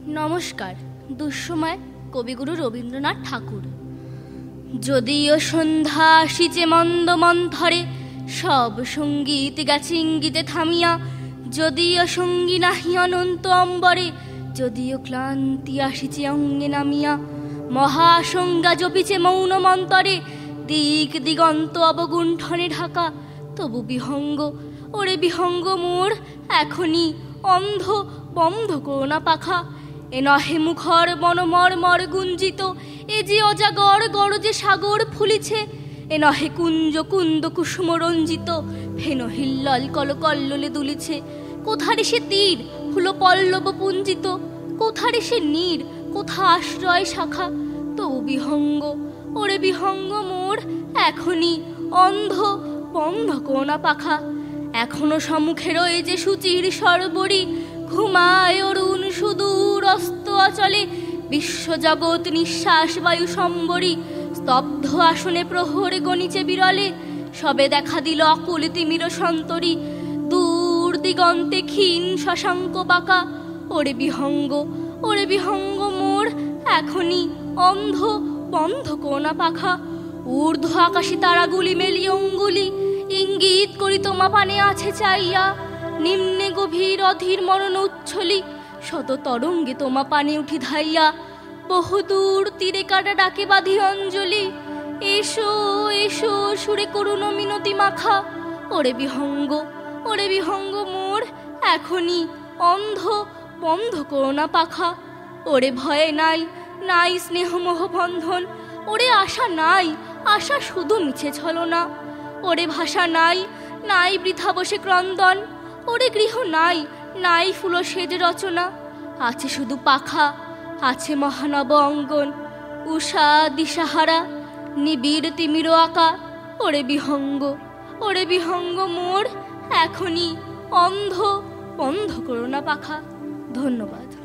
নমস্কার। দুঃসময় কবিগুরু রবীন্দ্রনাথ ঠাকুর। যদিও সন্ধ্যা আসিছে মন্দ মন্থরে, সব সঙ্গীত গেছে ইঙ্গিতে থামিয়া। যদিও সঙ্গী নাহি অনন্ত অম্বরে, যদিও ক্লান্তি আসিছে অঙ্গে নামিয়া। মহাসংজ্ঞা জপিছে মৌন মন্তরে, দিক দিগন্ত অবগুণ্ঠনে ঢাকা। তবু বিহঙ্গ, ওরে বিহঙ্গ মোর, এখনই অন্ধ বন্ধ করোনা পাখা। এ নহে মুখর বনমর্মর গুঞ্জিত, এ যে অজাগর গরজে সাগর ফুলিছে। এ নহে কুঞ্জ কুন্দ কুসুম রঞ্জিত, হেন হিল্লল কলকল্লোলে দুলিছে। কোথারে সে তীর হলো পল্লব পুঞ্জিত, কোথারে সে নীর, কোথা আশ্রয় শাখা। তবু বিহঙ্গ, ওরে বিহঙ্গ মোর, এখনই অন্ধ বন্ধ করোনা পাখা। এখনো সম্মুখে রয়ে যে সুচির সরবরি, ঘুমায় অরুণ সুদূর অস্ত অচলে। বিশ্বজগৎ নিঃশ্বাস বায়ু সম্বরী, স্তব্ধ আসনে প্রহরে গণিছে বিরলে। সবে দেখা দিল অকুল তিমির সন্তরী, দূর দিগন্তে ক্ষীণ শশাঙ্ক বাঁকা। ওরে বিহঙ্গ, ওরে বিহঙ্গ মোর, এখনই অন্ধ বন্ধ করোনা পাখা। ঊর্ধ্ব আকাশে তারাগুলি মেলি অঙ্গুলি, ইঙ্গিত করি তোমা পানে আছে চাইয়া। নিম্নে গভীর অধীর মরণ উচ্ছলি, শত তরঙ্গে তোমা পানে উঠি ধাইয়া। বহুদূর তীরে কাটা ডাকে বাঁধি অঞ্জলি, এসো এসো সুরে করুণ মিনতি মাখা। ওরে বিহঙ্গ, ওরে বিহঙ্গ মোর, এখনই অন্ধ বন্ধ করোনা পাখা। ওরে ভয়ে নাই, নাই স্নেহমোহ বন্ধন। ওরে আশা নাই, আশা শুধু মিছে ছলনা। ওরে ভাষা নাই, নাই বৃথা বসে ক্রন্দন। ওরে গৃহ নাই, নাই ফুল সেজ রচনা। আছে শুধু পাখা, আছে মহানব অঙ্গন। উষা দিশাহারা, নিবিড় তিমির আঁকা। ওরে বিহঙ্গ, ওরে বিহঙ্গ মোর, এখনই অন্ধ বন্ধ করোনা পাখা। ধন্যবাদ।